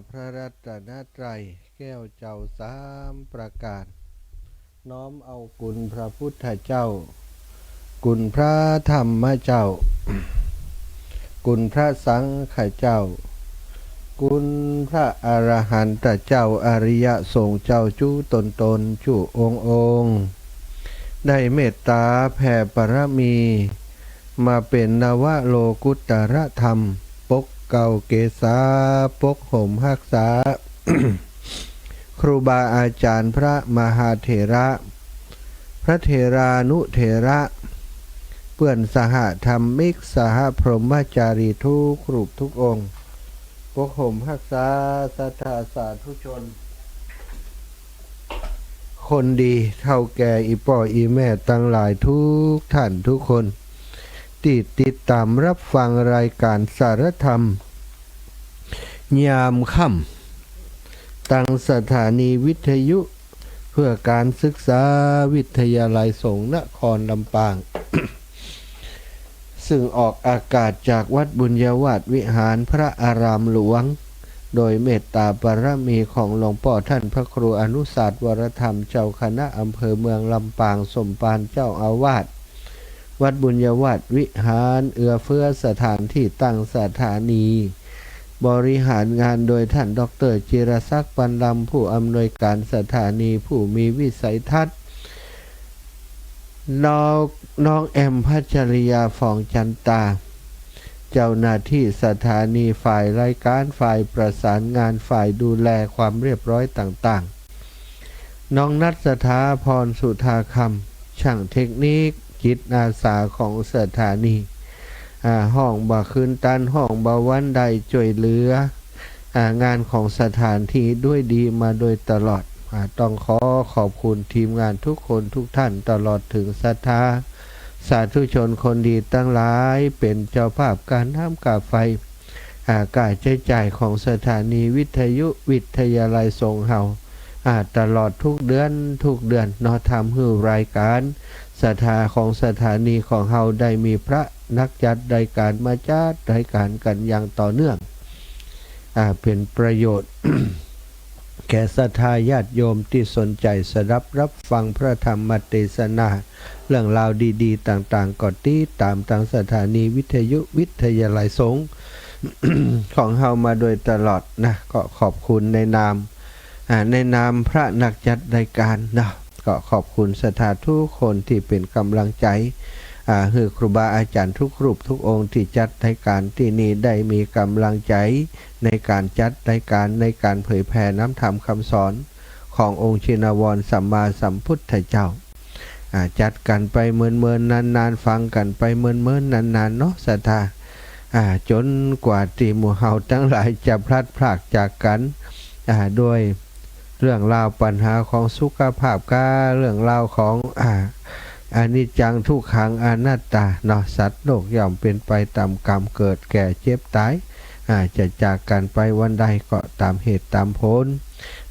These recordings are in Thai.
พระรัตนตรัยแก้วเจ้าสามประการน้อมเอาคุณพระพุทธเจ้าคุณพระธรรมเจ้าคุณพระสังฆเจ้าคุณพระอรหันตเจ้าอริยสงฆ์เจ้าจู้ตนจู้องค์ได้เมตตาแผ่ปรมีมาเป็นนวโลกุตรธรรมปกเก่าเกษาปกห่มรักษา ครูบาอาจารย์พระมหาเถระพระเถรานุเถระเพื่อนสหธรรมิกสหพรหมจารีทุกรูปทุกองค์ปกห่มรักษาศรัทธาสาธุชนคนดีเท่าแก่อีป่ออีแม่ตั้งหลายทุกท่านทุกคนติดตามรับฟังรายการสารธรรมยามค่ำตั้งสถานีวิทยุเพื่อการศึกษาวิทยาลัยสงฆ์นครลำปาง ซึ่งออกอากาศจากวัดบุญญาวาสวิหารพระอารามหลวงโดยเมตตาบารมีของหลวงพ่อท่านพระครูอนุสาสวรธรรมเจ้าคณะอำเภอเมืองลำปางสมปานเจ้าอาวาสวัดบุญญาวาสวิหารเอื้อเฟื้อสถานที่ตั้งสถานีบริหารงานโดยท่านดร.จิรศักดิ์ปันลำผู้อำนวยการสถานีผู้มีวิสัยทัศน์น้องแอมพัชริยาฟองจันตาเจ้าหน้าที่สถานีฝ่ายรายการฝ่ายประสานงานฝ่ายดูแลความเรียบร้อยต่างๆน้องนัทสถาพรสุธาคำช่างเทคนิคจิตอาสาของสถานีห้องบ่คืนตันห้องบ่วันใดช่วยเหลืองานของสถานที่ด้วยดีมาโดยตลอดต้องขอบคุณทีมงานทุกคนทุกท่านตลอดถึงศรัทธาสาธุชนคนดีตั้งหลายเป็นเจ้าภาพการน้ำกาไฟการใช้จ่ายของสถานีวิทยุวิทยาลัยสงฆ์เฮาตลอดทุกเดือนเนาะทำให้รายการสถาของสถานีของเฮาได้มีพระนักจัดรายการมาจัดรายการกันอย่างต่อเนื่องเป็นประโยชน์ แก่ศรัทธาญาติโยมที่สนใจสดับรับฟังพระธรรมเทศนาเรื่องราวดีๆต่างๆก็ติดตามทางสถานีวิทยุวิทยาลัยสงฆ์ ของเฮามาโดยตลอดนะก็ขอบคุณในนามพระนักจัดรายการนะก็ขอบคุณศรัทธาทุกคนที่เป็นกำลังใจคือครูบาอาจารย์ทุกรูปทุกองค์ที่จัดรายการที่นี่ได้มีกำลังใจในการจัดรายการในการเผยแผ่น้ำธรรมคำสอนขององค์ชินวรสัมมาสัมพุทธเจ้าจัดกันไปเมินนานๆฟังกันไปเมินนานๆเนาะศรัทธาจนกว่าที่หมู่เฮาทั้งหลายจะพลัดพรากจากกันด้วยเรื่องราวปัญหาของสุขภาพกาเรื่องราวของอนิจจังทุกขังอนัตตาเนาะสัตว์โลกย่อมเป็นไปตามกรรมเกิดแก่เจ็บตายจะจากกันไปวันใดก็ตามเหตุตามผล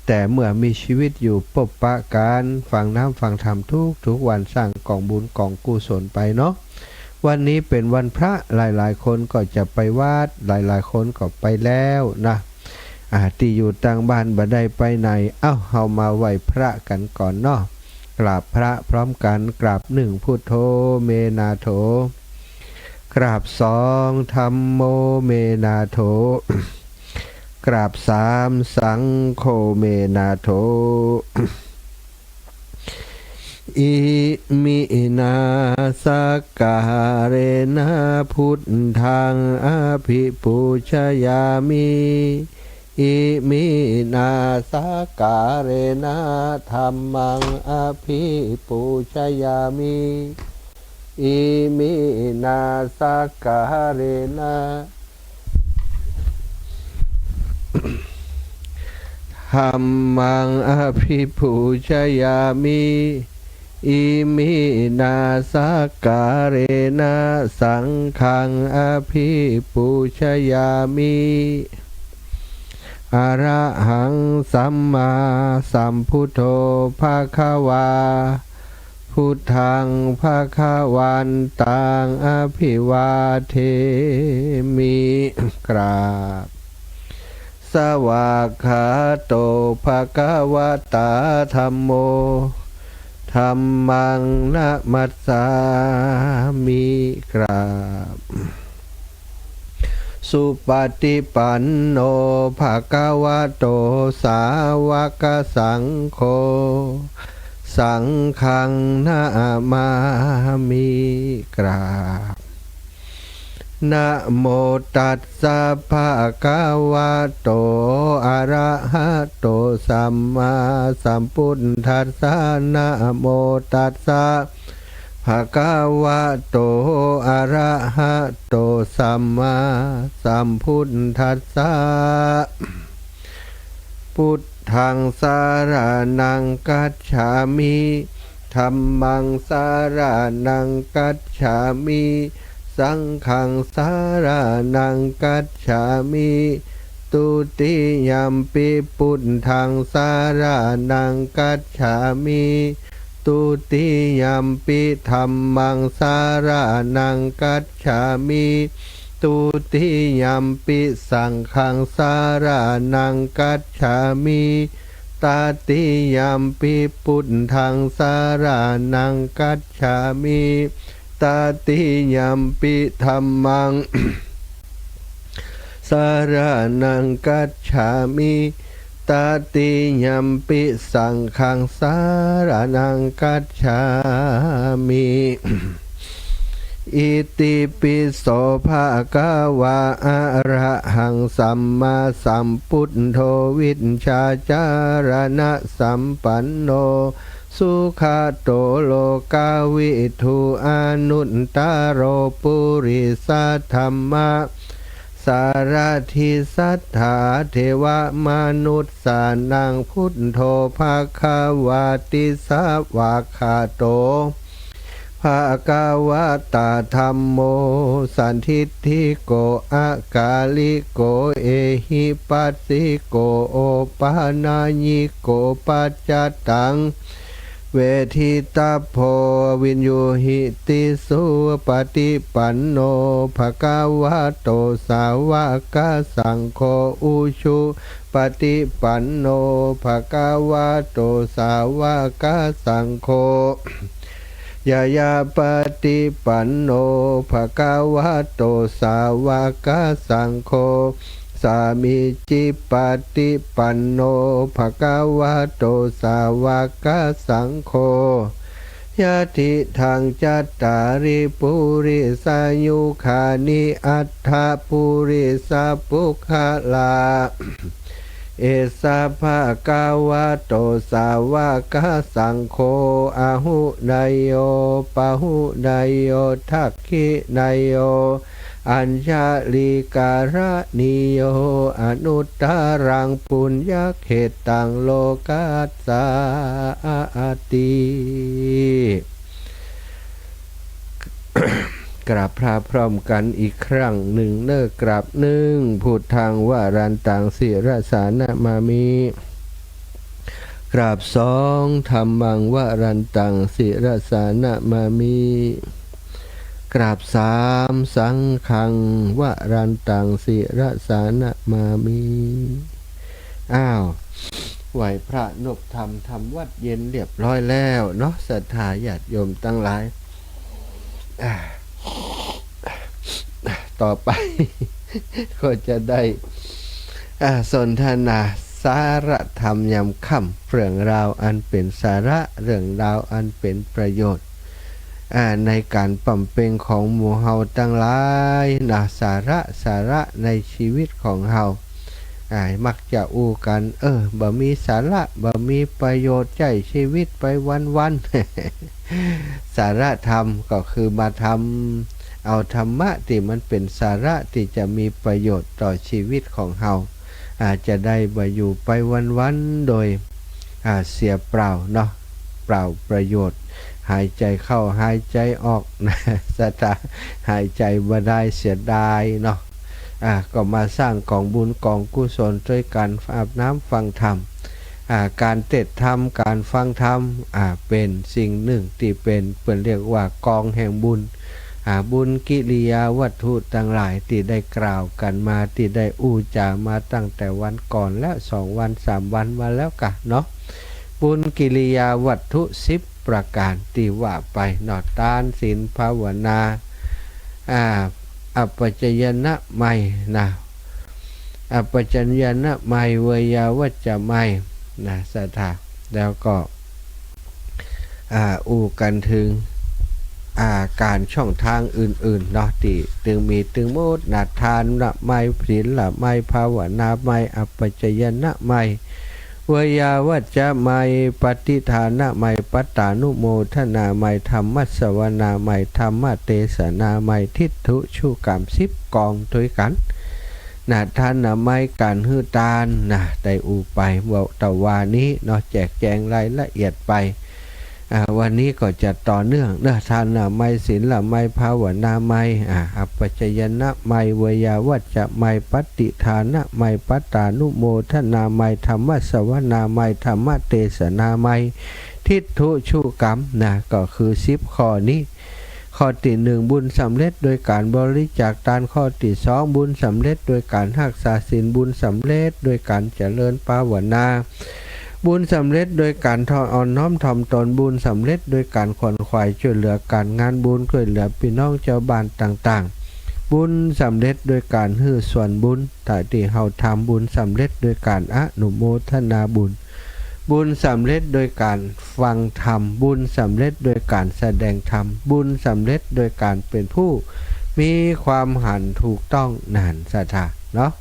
แต่เมื่อมีชีวิตอยู่ปบปะการฟังน้ำฟังธรรมทุกวันสร้างกองบุญกองกุศลไปเนาะวันนี้เป็นวันพระหลายๆคนก็จะไปวัดหลายๆคนก็ไปแล้วนะที่อยู่ต่างบ้านบ่ได้ไปไหนเฮามาไหว้พระกันก่อนเนาะกราบพระพร้อมกันกราบหนึ่งพุทโธเมนาโถกราบสองธัมโมเมนาโถ กราบสามสังโฆเมนาโถ อิมินาสการะนะพุทธังอภิปูชยามิอิมินาสการะนะธัมมังอภิปูชยามิอิมินาสการะนะธัมมังอภิปูชยามิอิมินาสการะนะสังฆังอภิปูชยามิอะระหังสัมมาสัมพุทโธภะคะวาพุทธังภะคะวันตังอภิวาเทมิกราบ สวากขาโตภะคะวะตาธัมโมธัมมังนะมัสสามิกราบสุปฏิปันโนภะคะวะโตสาวกสังโฆสังฆังนะมามิกราบนะโมตัสสะภะคะวะโตอะระหะโตสัมมาสัมพุทธัสสะนะโมตัสสะภะคะวะโตอะระหะโตสัมมาสัมพุทธัสสะพุทธังสารนังกัจฉามิธัมมังสารนังกัจฉามิสังฆังสารนังกัจฉามิตุติยัมปิพุทธังสารนังกัจฉามิตุติยัมปิธัมมังสารนังกัจฉามิตุติยัมปิสังฆังสารนังกัจฉามิตาติยัมปิพุทธังสารนังกัจฉามิตาติยัมปิธัมมัง สารนังกัจฉามิตาติยัมปิสังฆังสารนังกัจฉามิ อิติปิโสภะคะวะอะระหังสัมมาสัมพุทโธวิชชาจารณะสัมปันโนสุขโตโลกาวิทูอนุตตโรปุริสัทธัมมะสารทิสัทธาเทวมนุษย์สานังพุทโธภะคะวะติสาวากขาโตภะคะวะตาธัมโมสันทิฏฐิโกอากาลิโกเอหิปัสสิโกโอปานาญิโกปัจจตังเวทิตาโพวินยูหิติสุปฏิปันโนภะคะวะโตสาวกสังโฆอุชุปฏิปันโนภะคะวะโตสาวกสังโฆยายาปฏิปันโนภะคะวะโตสาวกสังโฆสามิจิปฏิปันโนภะคะวะโตสาวกสังโฆยะติทังจัตตาริปุริสายุขานิอัตถปุริสปุคลาเอสะภะคะวะโตสาวกสังโฆอะหุนายโยปะหุนายโยทักขินายโยอัญชลิการะนิโยอนุตตรังปุญญเขตังโลกัสสาติกราบพระพร้อมกันอีกครั้งหนึ่งเนกราบหนึ่งพุทธังวารันตังศิรสานะมามิกราบสองธัมมังวารันตังศิรสานะมามิกราบสามสังฆังวารันตังศิรสานะมามิอ้าวไหวพระนบธรรมทำวัดเย็นเรียบร้อยแล้วเนาะศรัทธาญาติโยมทั้งหลายต่อไป ก็จะได้สนทนาสาระธรรมยามค่ำเรื่องราวอันเป็นสาระเรื่องราวอันเป็นประโยชน์ในการปำเพ็ญของหมู่เฮาทั้งหลายนะสาระในชีวิตของเฮามักจะอู้กันบ่มีสาระบ่มีประโยชน์ใจชีวิตไปวันๆ สาระธรรมก็คือมาทำเอาธรรมะที่มันเป็นสาระที่จะมีประโยชน์ต่อชีวิตของเฮาอาจจะได้บ่อยู่ไปวันๆโดยเสียเปล่าเนาะเปล่าประโยชน์หายใจเข้าหายใจออกนะสตาหายใจบ่ได้เสียดายเนาะก็มาสร้างกองบุญกองกุศลด้วยการอาบน้ำฟังธรรมการเทศธรรมการฟังธรรมเป็นสิ่งหนึ่งที่เป็นเรียกว่ากองแห่งบุญ บุญกิริยาวัตถุต่างหลายที่ได้กล่าวกันมาที่ได้อู้จามาตั้งแต่วันก่อนและ2 วัน3 วันมาแล้วกะเนาะบุญกิริยาวัตถุ10 ประการที่ว่าไปนอทานศีลภาวนาอัปปัจจยนะไม่นะอัปปัจจยนะไม่เวยาวัจจะไม่นะศรัทธาแล้วก็อู้กันถึงการช่องทางอื่นๆเนาะที่ตึงมีตึงโมดนาทานละไม่ศีลละไม่ภาวนาไม่อัปปัจจยนะไม่เวยาวัจจะไม่ปฏิฐานะไม่ปัตตานุโมทนาไม่ธรรมัสสวนาไม่ธรรมเทศนาไม่ทิฏฐุชูกรรม10 กองด้วยกันนะท่านนะไม่การฮือตานนะได้อูไปว่าตะวานี้เนาะแจกแจงรายละเอียดไปวันนี้ก็จะต่อเนื่องเนทานนะไม่ศีลละไม่ภาวนาไม่อัปปัจจยนะไม่เวยาวัจจะไม่ปฏิฐานะไม่ปัตตานุโมทนาไม่ธรรมสวนาไม่ธรรมเทศนาไม่ทิฏฐุชูกรรมนะก็คือ10 ข้อนี้ข้อที่1บุญสำเร็จโดยการบริจาคทานข้อที่2บุญสำเร็จโดยการรักษาศีลบุญสำเร็จโดยการเจริญภาวนาบุญสำเร็จโดยการทออ่อนน้อมถ่อมตนบุญสำเร็จโดยการขวนขวายช่วยเหลือการงานบุญช่วยเหลือพี่น้องเจ้าบ้านต่างๆบุญสำเร็จโดยการฮื้อส่วนบุญแต่ที่เฮาทำบุญสำเร็จโดยการอนุโมทนาบุญบุญสำเร็จโดยการฟังธรรมบุญสำเร็จโดยการแสดงธรรมบุญสำเร็จโดยการเป็นผู้มีความหันถูกต้องนานศรัทธาเนาะ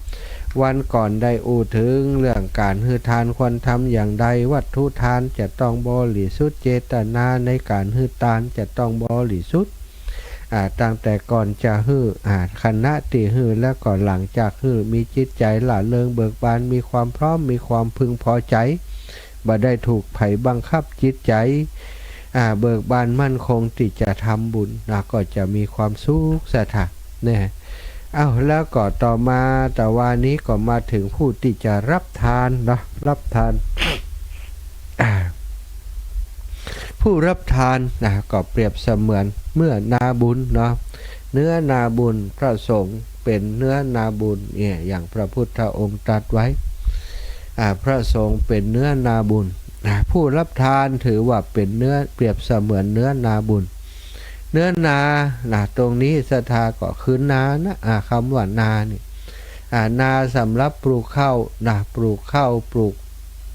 วันก่อนได้อู้ถึงเรื่องการฮือทานควรทำอย่างใดวัตถุทานจะต้องบริสุทธิ์เจตนาในการฮือทานจะต้องบริสุทธิ์ตั้งแต่ก่อนจะฮือคณะที่ฮือและก่อนหลังจากฮือมีจิตใจหล่าเริงเบิกบานมีความพร้อมมีความพึงพอใจบ่ได้ถูกไผบังคับจิตใจเบิกบานมั่นคงที่จะทำบุญก็จะมีความสุขศรัทธาเนี่ยแล้วก็ต่อมาแต่วันนี้ก็มาถึงผู้ที่จะรับทานนะรับทาน ผู้รับทานก็เปรียบเสมือนเมื่อนาบุญเนาะเนื้อนาบุญพระสงฆ์เป็นเนื้อนาบุญเนี่ยอย่างพระพุทธองค์ตรัสไว้พระสงฆ์เป็นเนื้อนาบุญผู้รับทานถือว่าเป็นเนื้อเปรียบเสมือนเนื้อนาบุญเนื้อนาตรงนี้ศรัทธาก็คือนานะคำว่านานี่นาสำหรับปลูกข้าวปลูกข้าวปลูก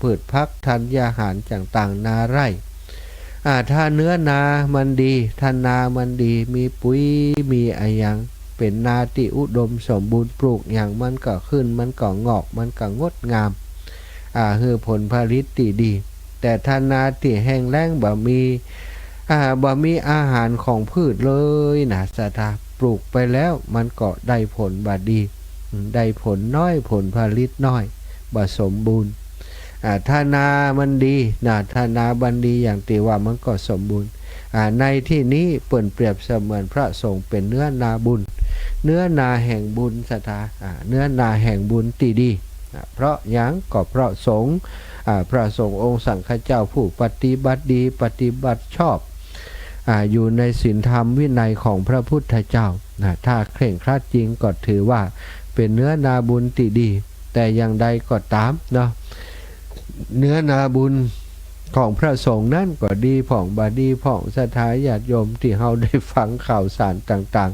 พืชพักธัญญาหารต่างๆนาไร่ถ้าเนื้อนามันดีถ้านามันดีมีปุ๋ยมีอะไรอย่างเป็นนาที่อุดมสมบูรณ์ปลูกอย่างมันก็ขึ้นมันก็งอกมันก็งดงามคือผลผลิตที่ดีแต่ถ้านาที่แห้งแล้งบ่มีอาหารของพืชเลยนะศรัทธาปลูกไปแล้วมันก็ได้ผลบ่ดีได้ผลน้อยผลผลิตน้อยบ่สมบูรณ์ถ้านามันดีถ้านาบันดีอย่างที่ว่ามันก็สมบูรณ์ในที่นี้เปรียบเสมือนพระสงฆ์เป็นเนื้อนาบุญเนื้อนาแห่งบุญศรัทธาเนื้อนาแห่งบุญที่ดีเพราะยังก็เพราะสงฆ์พระสงฆ์องค์สังฆเจ้าผู้ปฏิบัติดีปฏิบัติชอบอยู่ในศีลธรรมวินัยของพระพุทธเจ้าถ้าเคร่งครัดจริงก็ถือว่าเป็นเนื้อนาบุญที่ดีแต่อย่างใดก็ตามเนาะเนื้อนาบุญของพระสงฆ์นั้นก็ดีผ่องบาดีผ่องศรัทธาญาติโยมที่เฮาได้ฟังข่าวสารต่าง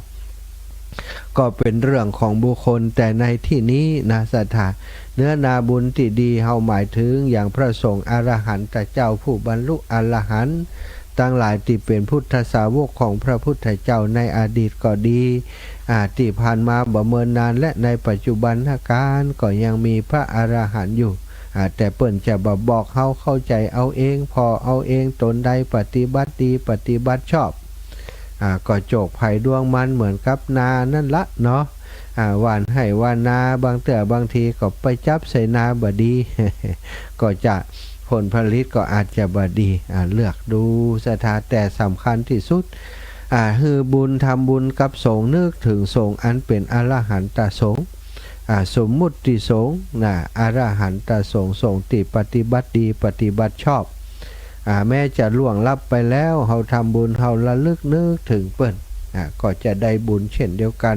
ๆก็เป็นเรื่องของบุคคลแต่ในที่นี้ศรัทธาเนื้อนาบุญที่ดีเฮาหมายถึงอย่างพระสงฆ์อรหันตเจ้าผู้บรรลุอรหันต์ตั้งหลายที่เป็นพุทธสาวกของพระพุทธเจ้าในอดีตก็ดีที่ผ่านมาบ่เมินนานและในปัจจุบันการก็ยังมีพระอรหันต์อยู่แต่เปิ้นจะบอกเฮาเข้าใจเอาเองพอเอาเองตนใดปฏิบัติดีปฏิบัติชอบก็โจกไผ่ดวงมันเหมือนกับนานั่นละเนาะหวานให้หวานนาบางแต่บางทีก็ไปจับใส่นาบ่ดี ก็จะผลผลิตก็อาจจะบ่ดีเลือกดูศรัทธาแต่สำคัญที่สุดคือบุญทำบุญกับสงฆ์นึกถึงสงฆ์อันเป็นอรหันตสงฆ์สมมุติสงฆ์อรหันตสงฆ์สงฆ์ที่ปฏิบัติดีปฏิบัติชอบแม้จะล่วงลับไปแล้วเฮาทำบุญเฮาระลึกนึกถึงเปิ้น ก็จะได้บุญเช่นเดียวกัน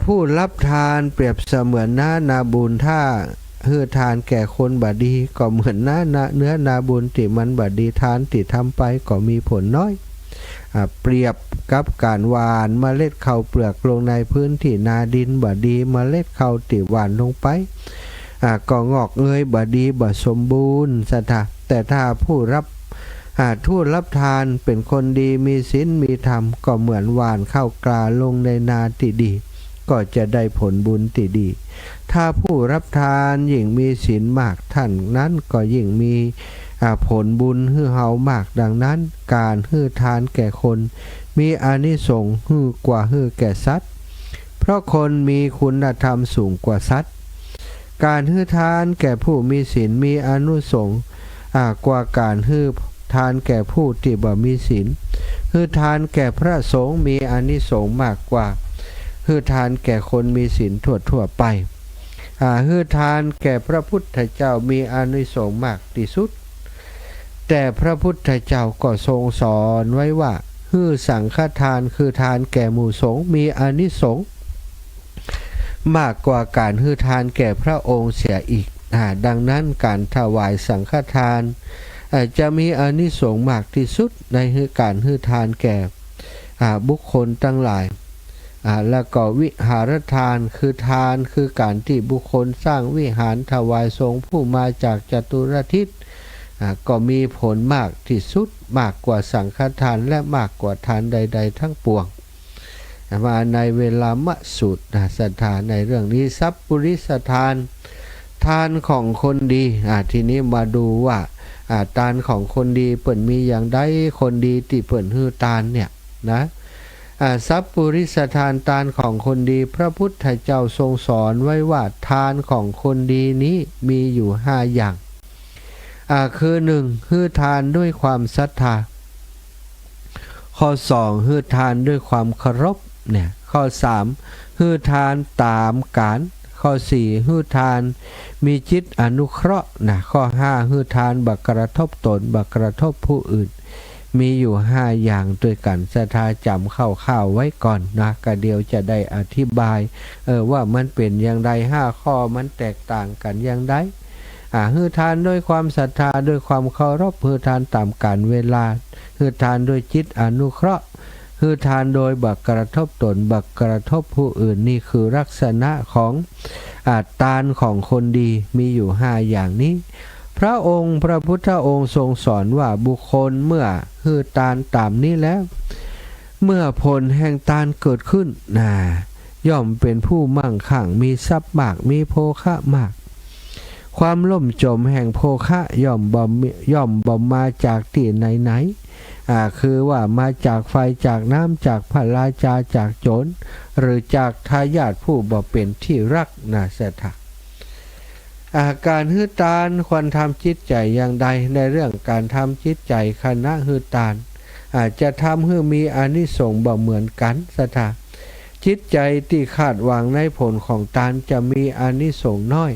ผู้รับทานเปรียบเสมือนนาบุญถ้าฮือทานแก่คนบดีก็เหมือนเนื้อนาบุญที่มันบดีทานที่ทำไปก็มีผลน้อยเปรียบกับการหวานเมล็ดข้าวเปลือกลงในพื้นที่นาดินบดีเมล็ดข้าวที่หวานลงไปก็งอกเงยบดีบ่สมบูรณ์แต่ถ้าผู้รับทานเป็นคนดีมีศีลมีธรรมก็เหมือนหวานข้าวกล้าลงในนาที่ดีก็จะได้ผลบุญที่ดีถ้าผู้รับทานยิ่งมีศีลมากท่านนั้นก็ยิ่งมีผลบุญฮือเฮามากดังนั้นการฮือทานแก่คนมีอานิสงส์ฮือกว่าฮือแก่สัตว์เพราะคนมีคุณธรรมสูงกว่าสัตว์การฮือทานแก่ผู้มีศีลมีอานุสงส์กว่าการฮือทานแก่ผู้ที่บ่มีศีลฮือทานแก่พระสงฆ์มีอานิสงส์มากกว่าฮือทานแก่คนมีศีลทั่วไปฮือทานแก่พระพุทธเจ้ามีอานิสงส์มากที่สุดแต่พระพุทธเจ้าก็ทรงสอนไว้ว่าฮือสังฆทานคือทานแก่หมู่สงฆ์มีอานิสงส์มากกว่าการฮือทานแก่พระองค์เสียอีกดังนั้นการถวายสังฆทานจะมีอานิสงส์มากที่สุดในการฮือทานแก่บุคคลทั้งหลายแล้วก็วิหารทานคือการที่บุคคลสร้างวิหารถวายทรงผู้มาจากจตุรทิศก็มีผลมากที่สุดมากกว่าสังฆทานและมากกว่าทานใดๆทั้งปวงมาในเวลามะสูตรศรัทธาในเรื่องนี้ทรัพย์ปุริสทานของคนดีทีนี้มาดูว่าทานของคนดีเปิ่นมีอย่างใดคนดีที่เปิ่นฮือทานเนี่ยนะทรัพย์ปุริสทานของคนดีพระพุทธเจ้าทรงสอนไว้ว่าทานของคนดีนี้มีอยู่5อย่างคือ1ฮือทานด้วยความศรัทธาข้อ2ฮือทานด้วยความเคารพเนี่ยข้อ3ฮือทานตามการข้อ4ฮือทานมีจิตอนุเคราะห์นะข้อ5ฮือทานบักกระทบตนบักกระทบผู้อื่นมีอยู่5อย่างด้วยกันศรัทธาจำคร่าวๆไว้ก่อนนะก็เดี๋ยวจะได้อธิบายว่ามันเป็นอย่างไร5ข้อมันแตกต่างกันอย่างไรฮือทานด้วยความศรัทธาด้วยความเคารพฮือทานตามกาลเวลาฮือทานด้วยจิตอนุเคราะห์ฮือทานโดยบักกระทบตนบักกระทบผู้อื่นนี่คือลักษณะของทานของคนดีมีอยู่5อย่างนี้พระพุทธองค์ทรงสอนว่าบุคคลเมื่อฮือทานตามนี้แล้วเมื่อผลแห่งทานเกิดขึ้นย่อมเป็นผู้มั่งคั่งมีทรัพย์มากมีโภคะมากความล่มจมแห่งโภคะย่อมบ่มาจากที่ไหนคือว่ามาจากไฟจากน้ำจากพระราชาจากโจรหรือจากทายาทผู้บ่เป็นที่รักเสถะการฮือทานควรทำจิตใจอย่างใดในเรื่องการทำจิตใจคณะฮือทานจะทำให้มีอานิสงส์บ่เหมือนกันเสถะจิตใจที่คาดหวังในผลของทานจะมีอานิสงส์น้อย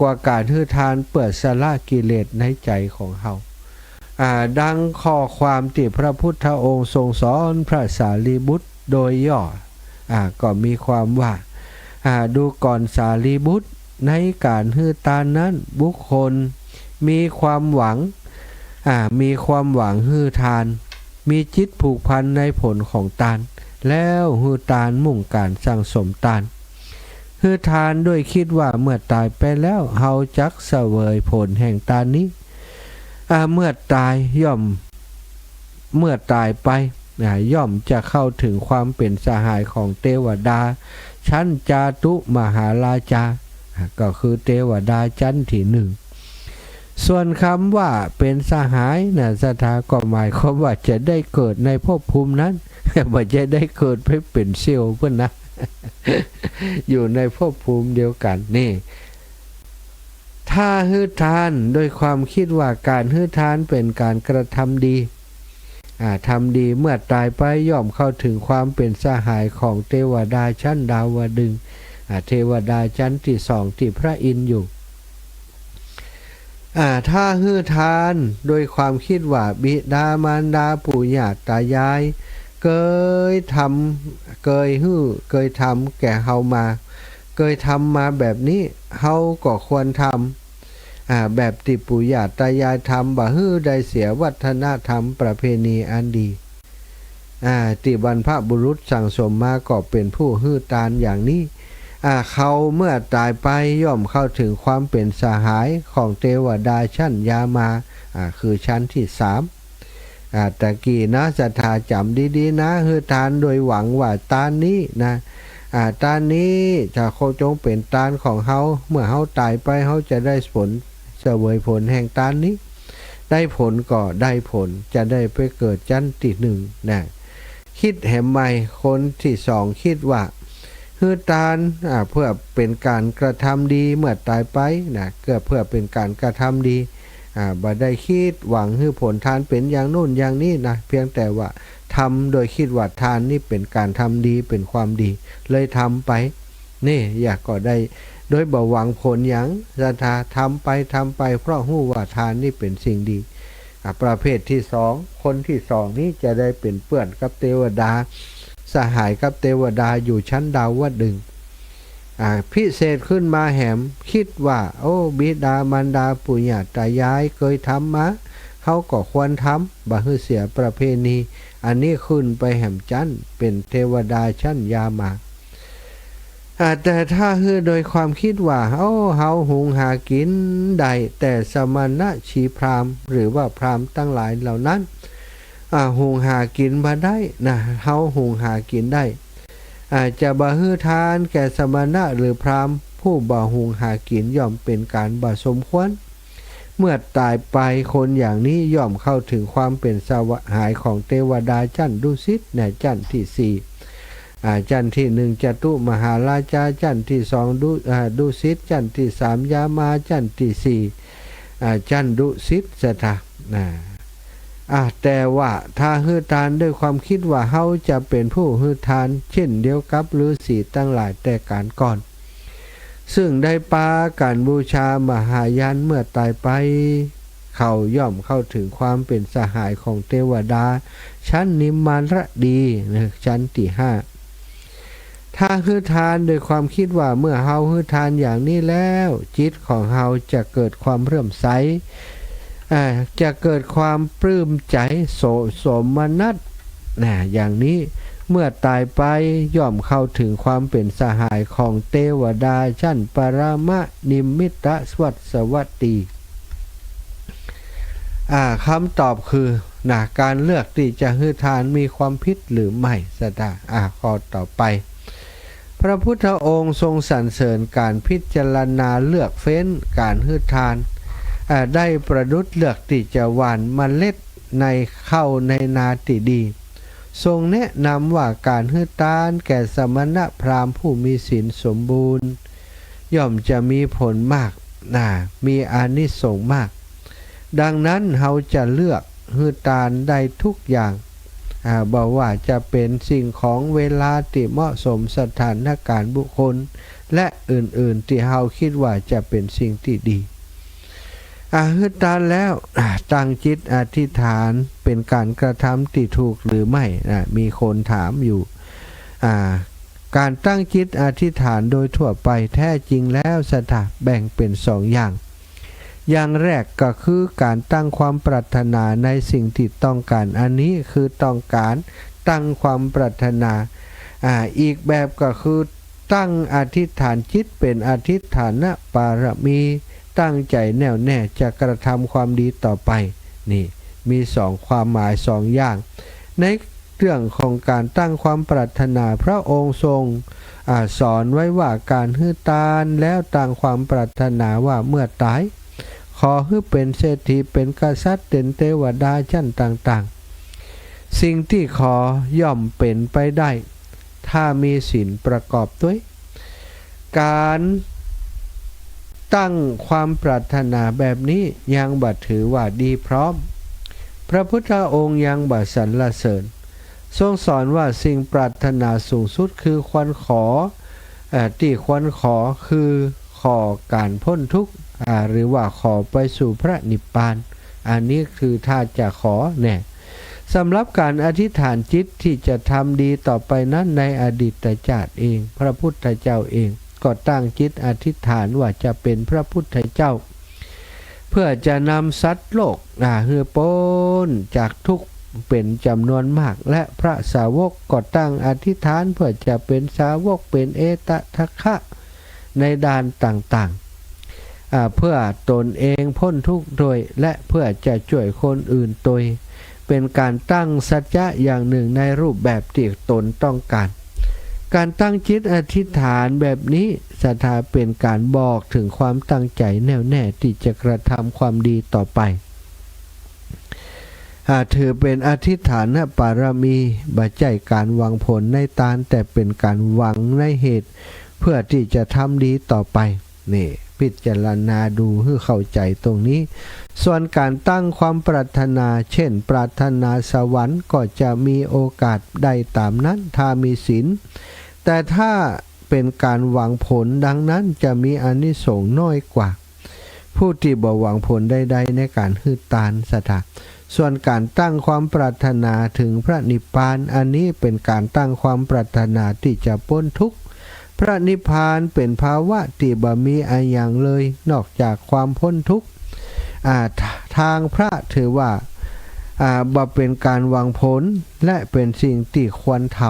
กว่าการฮือทานเปิดสละกิเลสในใจของเฮาดังข้อความที่พระพุทธองค์ทรงสอนพระสารีบุตรโดยย่อก็มีความว่าดูก่อนสารีบุตรในการฮือทานนั้นบุคคลมีความหวังฮือทานมีจิตผูกพันในผลของทานแล้วฮือทานมุ่งการสั่งสมทานฮือทานด้วยคิดว่าเมื่อตายไปแล้วเฮาจักเสวยผลแห่งทานนี้เมื่อตายไปย่อมจะเข้าถึงความเป็นสหายของเทวดาชั้นจาตุมหาราชาก็คือเทวดาชั้นที่1ส่วนคำว่าเป็นสหายศรัทธาก็หมายความว่าจะได้เกิดในภพภูมินั้นไม่จะได้เกิดไปเป็นเซี่ยวเพื่อนนะ อยู่ในภพภูมิเดียวกันนี่ถ้าฮือทานโดยความคิดว่าการฮือทานเป็นการกระทำดีทำดีเมื่อตายไปย่อมเข้าถึงความเป็นสหายของเทวดาชั้นดาวดึงส์เทวดาชั้นที่2ที่พระอินทร์อยู่ถ้าฮือทานโดยความคิดว่าบิดามารดาปู่ย่าตายาย เคยทำเคยทำแก่เฮามาเคยทำมาแบบนี้เฮาก็ควรทำแบบที่ปู่ย่าตายายทำบ่ฮื้อได้เสียวัฒนธรรมประเพณีอันดีที่บรรพบุรุษสั่งสมมาก็เป็นผู้ฮื้อตานอย่างนี้เขาเมื่อตายไปย่อมเข้าถึงความเป็นสหายของเทวดาชั้นยามาคือชั้นที่3ตะกี้นะศรัทธาจำดีๆนะฮื้อทานโดยหวังว่าตานนี้นะตานนี้จะโคจงเป็นตานของเฮาเมื่อเฮาตายไปเฮาจะได้ผลเสวยผลแห่งตานนี้ได้ผลก็ได้ผลจะได้ไปเกิดชั้นที่1นะคิดแหมใหม่คนที่2คิดว่าฮือตานเพื่อเป็นการกระทำดีเมื่อตายไปนะก็เพื่อเป็นการกระทำดีบ่ได้คิดหวังให้ผลทานเป็นอย่างโน้นอย่างนี้นะเพียงแต่ว่าทำโดยคิดว่าทานนี่เป็นการทำดีเป็นความดีเลยทำไปนี่อยากก็ได้โดยบ่หวังผลอย่างศรัทธาทำไปเพราะรู้ว่าทานนี่เป็นสิ่งดีประเภทที่2คนที่2นี้จะได้เป็นเพื่อนกับเทวดาสหายกับเทวดาอยู่ชั้นดาวดึงพิเศษขึ้นมาแหมคิดว่าโอ้บิดามารดาปู่ย่าตายายเคยทำมาเขาก็ควรทำบ่ให้เสียประเพณีอันนี้ขึ้นไปแหมจันเป็นเทวดาชั้นยามาแต่ถ้าคือโดยความคิดว่าเฮาหุงหากินได้แต่สมณะชีพราหมณ์หรือว่าพราหมณ์ตั้งหลายเหล่านั้นหุงหากินมาได้นะเฮาหุงหากินได้จะบ่ฮื้อทานแก่สมณะหรือพราหมณ์ผู้บ่หุงหากินย่อมเป็นการบ่สมควรเมื่อตายไปคนอย่างนี้ย่อมเข้าถึงความเป็นสหายของเทวดาชั้นดุสิตในชั้นที่4ชั้นที่1จตุมหาราชาชั้นที่2ดุสิตชั้นที่3ยามาชั้นที่4ชั้นดุสิตสถาแต่ว่าถ้าฮื้อทานด้วยความคิดว่าเฮาจะเป็นผู้ฮื้อทานเช่นเดียวกับฤาษีตั้งหลายแต่การก่อนซึ่งได้ปาการบูชามหายันเมื่อตายไปเขาย่อมเข้าถึงความเป็นสหายของเทวดาชั้นนิมมานดีชั้นที่5ถ้าฮื้อทานโดยความคิดว่าเมื่อเฮาฮื้อทานอย่างนี้แล้วจิตของเฮาจะเกิดความเลื่อมใสจะเกิดความปลื้มใจสมนัสอย่างนี้เมื่อตายไปย่อมเข้าถึงความเป็นสหายของเทวดาชั้นปรามะนิมมิตสวัสดีคำตอบคือการเลือกที่จะฮื้อทานมีความผิดหรือไม่สตาข้อต่อไปพระพุทธองค์ทรงสรรเสริญการพิจารณาเลือกเฟ้นการฮื้อทานได้ประดุจเลือกที่จะหว่านเมล็ดในเข้าในนาที่ดีทรงแนะนำว่าการฮื้อทานแก่สมณพราหมณ์ผู้มีศีลสมบูรณ์ย่อมจะมีผลมากมีอานิสงส์มากดังนั้นเราจะเลือกฮื้อทานได้ทุกอย่างบอกว่าจะเป็นสิ่งของเวลาที่เหมาะสมสถานการณ์บุคคลและอื่นๆที่เราคิดว่าจะเป็นสิ่งที่ดีฮื้อทานแล้วตั้งจิตอธิษฐานเป็นการกระทำที่ถูกหรือไม่มีคนถามอยู่การตั้งจิตอธิษฐานโดยทั่วไปแท้จริงแล้วสถาแบ่งเป็น2อย่างแรกก็คือการตั้งความปรารถนาในสิ่งที่ต้องการอันนี้คือต้องการตั้งความปรารถนาอีกแบบก็คือตั้งอธิษฐานจิตเป็นอธิษฐานปารมีตั้งใจแน่วแน่จะกระทำความดีต่อไปนี่มี2ความหมาย2อย่างในเรื่องของการตั้งความปรารถนาพระองค์ทรงสอนไว้ว่าการฮื้อทานแล้วตั้งความปรารถนาว่าเมื่อตายขอให้เป็นเศรษฐีเป็นกษัตริย์เป็นเทวดาชั้นต่างๆสิ่งที่ขอย่อมเป็นไปได้ถ้ามีศีลประกอบด้วยการตั้งความปรารถนาแบบนี้ยังบ่ถือว่าดีพร้อมพระพุทธองค์ยังบ่สรรเสริญทรงสอนว่าสิ่งปรารถนาสูงสุดคือควรขอที่ควรขอคือขอการพ้นทุกข์หรือว่าขอไปสู่พระนิพพานอันนี้คือถ้าจะขอ สำหรับการอธิษฐานจิตที่จะทำดีต่อไปนั้นในอดีตชาติเองพระพุทธเจ้าเองก็ตั้งจิตอธิษฐานว่าจะเป็นพระพุทธเจ้าเพื่อจะนำสัตว์โลกให้พ้นจากทุกข์เป็นจำนวนมากและพระสาวกก็ตั้งอธิษฐานเพื่อจะเป็นสาวกเป็นเอตทัคคะในด้านต่างๆเพื่อตนเองพ้นทุกข์โดยและเพื่อจะช่วยคนอื่นโดยเป็นการตั้งสัจจะอย่างหนึ่งในรูปแบบที่ตนต้องการการตั้งจิตอธิษฐานแบบนี้ศรัทธาเป็นการบอกถึงความตั้งใจแน่วแน่ที่จะกระทำความดีต่อไปถือเป็นอธิษฐานปารมีบ่ใช่การหวังผลในตานแต่เป็นการหวังในเหตุเพื่อที่จะทำดีต่อไปนี่พิจารณาดูให้เข้าใจตรงนี้ส่วนการตั้งความปรารถนาเช่นปรารถนาสวรรค์ก็จะมีโอกาสได้ตามนั้นถ้ามีศีลแต่ถ้าเป็นการหวังผลดังนั้นจะมีอานิสงส์น้อยกว่าผู้ที่บ่หวังผลใดๆในการฮือตานศรัทธาส่วนการตั้งความปรารถนาถึงพระนิพพานอันนี้เป็นการตั้งความปรารถนาที่จะพ้นทุกข์พระนิพพานเป็นภาวะที่บ่มีอะไรอย่างเลยนอกจากความพ้นทุกข์ทางพระถือว่าบ่เป็นการหวังผลและเป็นสิ่งที่ควรท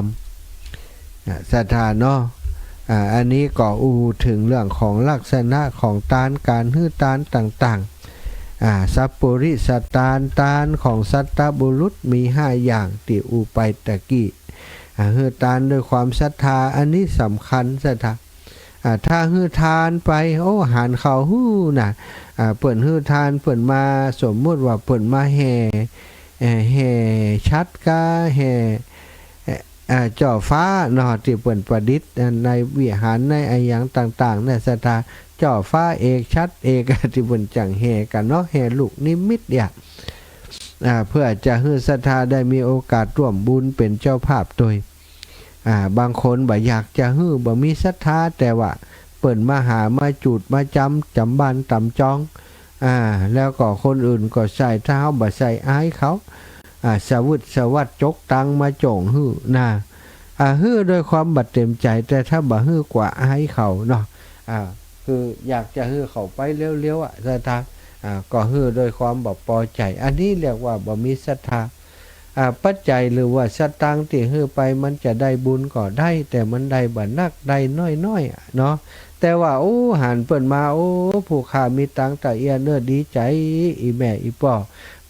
ำศรัทธาเนาะอันนี้ก็ถึงเรื่องของลักษณะของตานการฮื้อตานต่างๆสัพปุริสตานของสัตตบุรุษมี5อย่างที่ไปตะกี้ฮื้อตานด้วยความศรัทธาอันนี้สำคัญศรัทธาถ้าฮื้อทานไปหารเขาฮู้น่ะเปิ่นฮื้อทานเปิ่นมาสมมุติว่าเปิ่นมาแห่ชัดกาแห่จ่อฟ้าเนาะที่เปิ่นประดิษฐ์ในวิหารในอะไรอย่างต่างๆเนี่ยศรัทธาจ่อฟ้าเอกชัดเอกที่เปิ่นจังแห่กันเนาะแห่ลูกนิมิตเนี่ยเพื่อจะให้ศรัทธาได้มีโอกาสร่วมบุญเป็นเจ้าภาพโดยบางคนบ่อยากจะฮื้อบ่มีศรัทธาแต่ว่าเปิ่นมาหามาจุดมาจำบ้านตำจองแล้วก็คนอื่นก็ใส่เท้าบ่ใส่อายเขาสวัสดจกตังมาโจ่งฮื้อฮื้อด้วยความบัดเต็มใจแต่ถ้าบ่ฮื้อกว่าอายเขาเนาะคืออยากจะฮื้อเขาไปเร็วๆศรัทธาก็ฮื้อด้วยความบ่พอใจอันนี้เรียกว่าบ่มีศรัทธาปัจจัยหรือว่าสตางค์ที่ฮื้อไปมันจะได้บุญก็ได้แต่มันได้บ่นักได้น้อยๆเนาะแต่ว่าหันเปิ่นมาผู้ข้ามีตังค์ตะเอียเนื้อดีใจอีแม่อีป่อ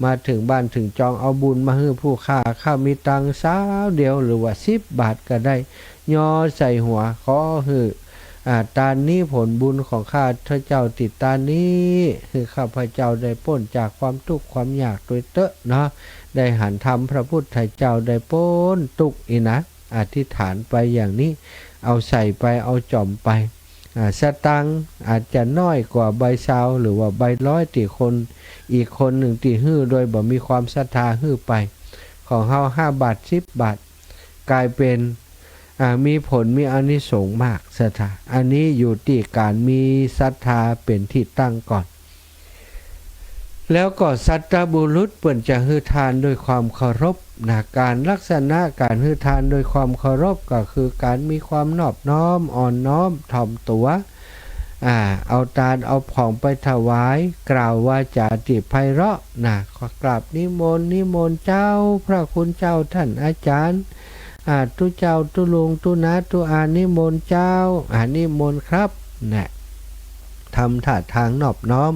มาถึงบ้านถึงจองเอาบุญมาฮื้อผู้ข้ามีตังค์สาวเดียวหรือว่า10 บาทก็ได้ย่อใส่หัวขอฮื้อตานนี้ผลบุญของข้าพระเจ้าติดตานนี้คือข้าพระเจ้าได้พ้นจากความทุกข์ความยากโดยเตอะเนาะได้หันธรรมพระพุทธเจ้าได้พ้นทุกข์อีนะอธิษฐานไปอย่างนี้เอาใส่ไปเอาจอมไปสตังค์อาจจะน้อยกว่าใบซาวหรือว่าใบร้อยที่คนอีกคนหนึ่งที่ฮื้อโดยบ่มีความศรัทธาฮื้อไปของเฮา5 บาท10 บาทกลายเป็นมีผลมีอานิสงส์มากศรัทธาอันนี้อยู่ที่การมีศรัทธาเป็นที่ตั้งก่อนแล้วก็สัตตบุรุษเปิ่นจะฮื้อทานด้วยความเคารพการลักษณะการฮื้อทานโดยความเคารพก็คือการมีความนอบน้อมอ่อนน้อมถ่อมตัวเอาทานเอาของไปถวายกล่าววาจาที่ไพเราะขอกราบนิมนต์เจ้าพระคุณเจ้าท่านอาจารย์ตุเจ้าตุลุงตุนาตุนิมนต์เจ้านิมนต์ครับทำท่าทางนอบน้อม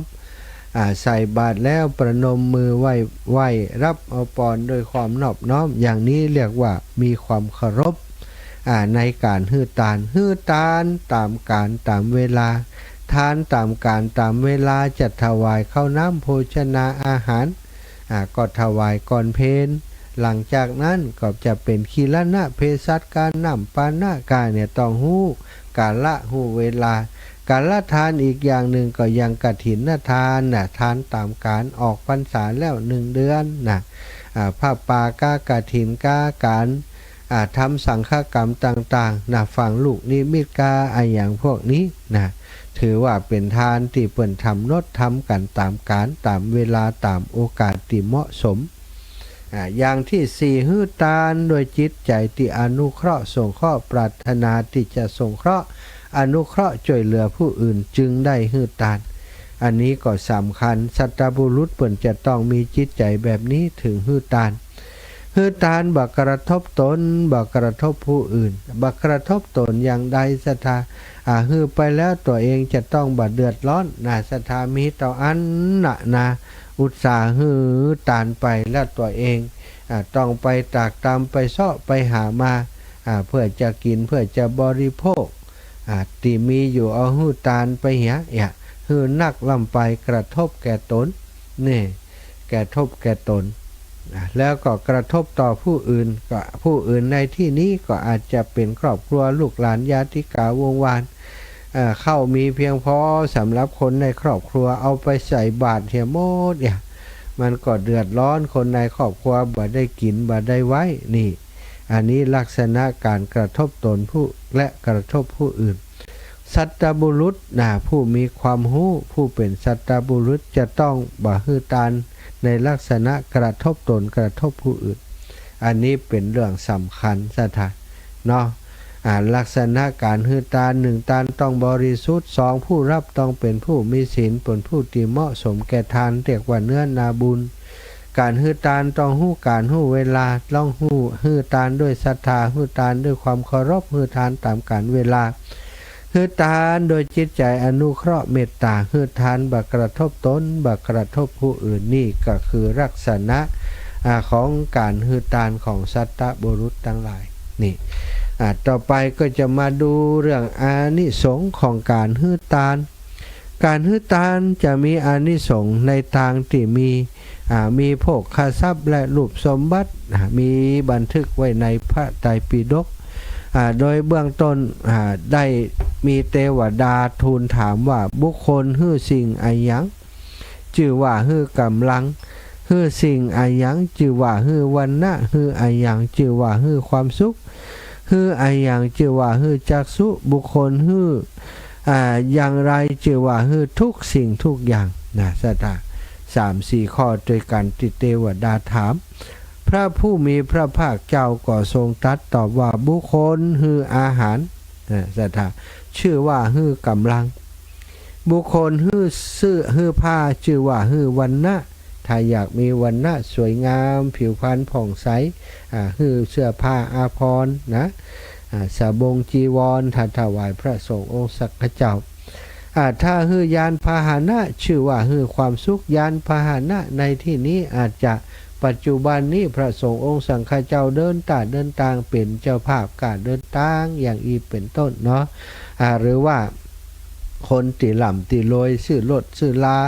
ใส่บาตรแล้วประนมมือไหว้รับเอาปอนด้วยความนอบน้อมอย่างนี้เรียกว่ามีความเคารพในการฮื้อตานตามการตามเวลาทานตามการตามเวลาจัดถวายข้าวน้ำโภชนาอาหารก็ถวายก่อนเพลหลังจากนั้นก็จะเป็นคีลนะเภสัชการนำปานะการเนี่ยต้องฮู้การละฮู้เวลาการละทานอีกอย่างหนึ่งก็ยังกฐินทานทานตามการออกพรรษาแล้ว1 เดือนผ้าป่ากากฐินกาการทำสังฆกรรมต่างๆฝังลูกนิมิตกาอย่างพวกนี้ถือว่าเป็นทานที่เปิ่นทำกันตามการตามเวลาตามโอกาสที่เหมาะสม อย่างที่สี่ฮื้อตานโดยจิตใจที่อนุเคราะห์สงเคราะห์ปรารถนาที่จะสงเคราะห์อนุเคราะห์ช่วยเหลือผู้อื่นจึงได้ฮื้อตานอันนี้ก็สำคัญสัตบุรุษเปิ่นจะต้องมีจิตใจแบบนี้ถึงฮื้อตานฮื้อตานบักกระทบตนบักกระทบผู้อื่นบักกระทบตนอย่างใดศรัทธาฮื้อไปแล้วตัวเองจะต้องบัดเดือดร้อนศรัทธามีต่ออันนะอุตสาห์ฮื้อตานไปแล้วตัวเองต้องไปตากตำไปเสาะไปหามาเพื่อจะกินเพื่อจะบริโภคที่มีอยู่เอาฮื้อตานไปเหียฮื้อนักลำไปกระทบแก่ตนนี่กระทบแก่ตนแล้วก็กระทบต่อผู้อื่นก็ผู้อื่นในที่นี้ก็อาจจะเป็นครอบครัวลูกหลานญาติกาวงวานเข้ามีเพียงพอสำหรับคนในครอบครัวเอาไปใส่บาตรเหี่ยโมดเนี่ยมันก็เดือดร้อนคนในครอบครัวบ่ได้กินบ่ได้ไว้นี่อันนี้ลักษณะการกระทบตนผู้และกระทบผู้อื่นสัตบุรุษผู้มีความรู้ผู้เป็นสัตบุรุษจะต้องบ่ฮื้อตานในลักษณะกระทบตนกระทบผู้อื่นอันนี้เป็นเรื่องสำคัญสถานเนาะลักษณะการฮื้อตาน1ตานต้องบริสุทธิ์2ผู้รับต้องเป็นผู้มีศีลเป็นผู้ที่เหมาะสมแก่ทานเรียกว่าเนื้อนาบุญการฮื้อตานต้องฮู้การฮู้เวลาต้องฮื้อตานด้วยศรัทธาฮื้อตานด้วยความเคารพฮื้อตานตามกาลเวลาฮื้อตานโดยจิตใจอนุเคราะห์เมตตาฮื้อทานบักกระทบตนบักกระทบผู้อื่นนี่ก็คือลักษณะของการฮื้อตานของสัตบุรุษทั้งหลายนี่ต่อไปก็จะมาดูเรื่องอานิสงส์ของการฮื้อตานการฮื้อตานจะมีอานิสงส์ในทางที่มีโภคทรัพย์และรูปสมบัติมีบันทึกไว้ในพระไตรปิฎกโดยเบื้องต้นได้มีเทวดาทูลถามว่าบุคคลฮื้อสิ่งอันยังชื่อว่าฮื้อกำลังฮื้อสิ่งอันยังชื่อว่าฮื้อวรรณะฮื้ออันยังชื่อว่าฮื้อความสุขฮื้ออันยังชื่อว่าฮื้อจักษุบุคคลฮื้ออย่างไรชื่อว่าฮื้อทุกสิ่งทุกอย่างสตา3-4 ข้อด้วยกันที่เทวดาถามพระผู้มีพระภาคเจ้าก็ทรงตรัสตอบว่าบุคคลฮื้ออาหารสตาชื่อว่าฮื้อกำลังบุคคลฮื้อเสื้อฮื้อผ้าชื่อว่าฮื้อวรรณะถ้าอยากมีวรรณะสวยงามผิวพรรณผ่องใสฮื้อเสื้อผ้าอาภรณ์สบงจีวรถ้าถวายพระสงฆ์องค์สักเจ้าถ้าฮื้อยานพาหนะชื่อว่าฮื้อความสุขยานพาหนะในที่นี้อาจจะปัจจุบันนี้พระสงฆ์องค์สังฆเจ้าเดินทางเป็นเจ้าภาพการเดินทางอย่างอีเป็นต้นเนาะหรือว่าคนติหล่ำติโรยซื้อรถซื้อลา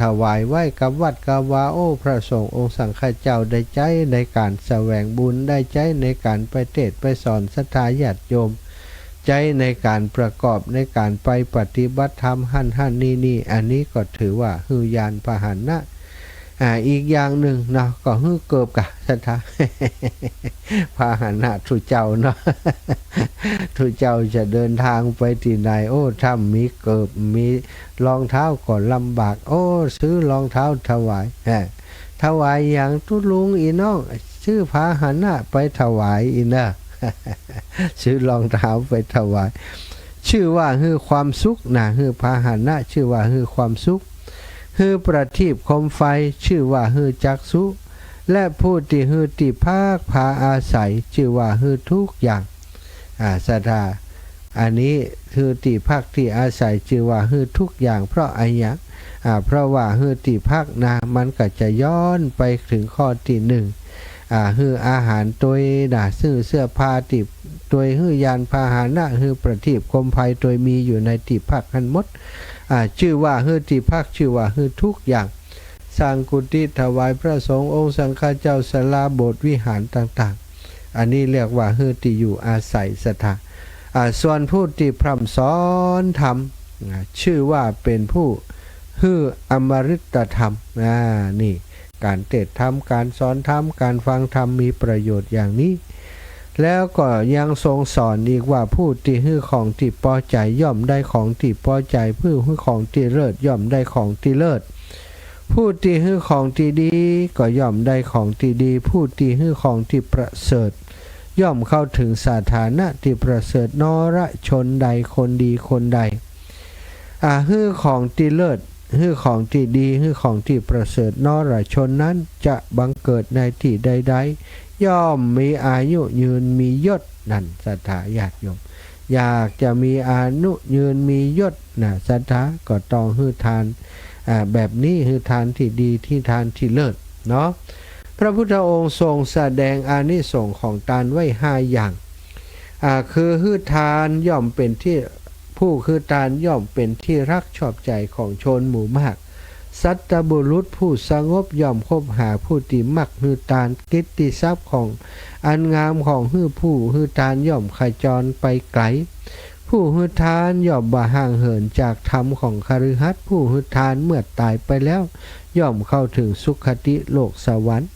ถวายไว้กับวัดกับวาพระสงฆ์องค์สังฆเจ้าได้ใจในการแสวงบุญได้ใจในการไปเทศน์ไปสอนศรัทธาญาติโยมใจในการประกอบในการไปปฏิบัติธรรมหั่นนี่อันนี้ก็ถือว่าฮื้อยานพาหนะอีกอย่างหนึ่งเนาะก็ฮื้อเกิบกะศรัทธาพาหนะทุเจ้าเนาะทุเจ้าจะเดินทางไปที่ไหนถ้ามีเกิบมีรองเท้าก็ลำบากซื้อรองเท้าถวายอย่างทุลุงอีน้องซื้อพาหนะไปถวายอีนะซื้อรองเท้าไปถวายชื่อว่าฮื้อความสุขฮื้อพาหนะชื่อว่าฮื้อความสุขฮื้อประทีปโคมไฟชื่อว่าฮื้อจักษุและผู้ที่ฮื้อติภาคพาอาศัยชื่อว่าฮื้อทุกอย่างศรัทธาอันนี้ฮื้อติภาคที่อาศัยชื่อว่าฮื้อทุกอย่างเพราะอะไรเพราะว่าฮื้อติภาคมันก็จะย้อนไปถึงข้อที่1ฮื้ออาหารตัวซื้อเสื้อผ้าติตัวฮื้อยานพาหนะฮื้อประทีปโคมไฟตัวมีอยู่ในติภาคทั้งหมดชื่อว่าฮื้อติภาคชื่อว่าฮื้อทุกอย่างสร้างกุฏิถวายพระสงฆ์องค์สังฆเจ้าศาลาโบสถ์วิหารต่างๆอันนี้เรียกว่าฮื้อที่อยู่อาศัยศรัทธาส่วนผู้ที่พร่ำสอนธรรมชื่อว่าเป็นผู้ฮื้ออมฤตธรรมนี่การเทศน์ธรรมการสอนธรรมการฟังธรรมมีประโยชน์อย่างนี้แล้วก็ยังทรงสอนอีกว่าผู้ที่ฮื้อของที่พอใจย่อมได้ของที่พอใจผู้ฮื้อของที่เลิศย่อมได้ของที่เลิศ ผู้ที่ฮื้อของที่ดีก็ย่อมได้ของที่ดีผู้ที่ฮื้อของที่ประเสริฐย่อมเข้าถึงสถานะที่ประเสริฐนรชนใดคนดีคนใดฮื้อของที่เลิศฮื้อของที่ดีฮื้อของที่ประเสริฐนรชนนั้นจะบังเกิดในที่ใดๆย่อมมีอายุยืนมียศนั่นศรัทธาญาติโยมอยากจะมีอายุยืนมียศนะศรัทธาก็ต้องฮื้อทานแบบนี้ฮื้อทานที่ดีที่ทานที่เลิศเนาะพระพุทธองค์ทรงแสดงอานิสงส์ของทานไว้5อย่างคือฮื้อทานย่อมเป็นที่ผู้คือทานย่อมเป็นที่รักชอบใจของชนหมู่มากสัตตบุรุษผู้สงบย่อมคบหาผู้ที่มักฮื้อทานกิตติทรัพย์ของอันงามของฮื้อผู้ฮื้อทานย่อมขจรไปไกลผู้ฮื้อทานย่อมบ่ห่างเหินจากธรรมของคฤหัสถ์ผู้ฮื้อทานเมื่อตายไปแล้วย่อมเข้าถึงสุคติโลกสวรรค์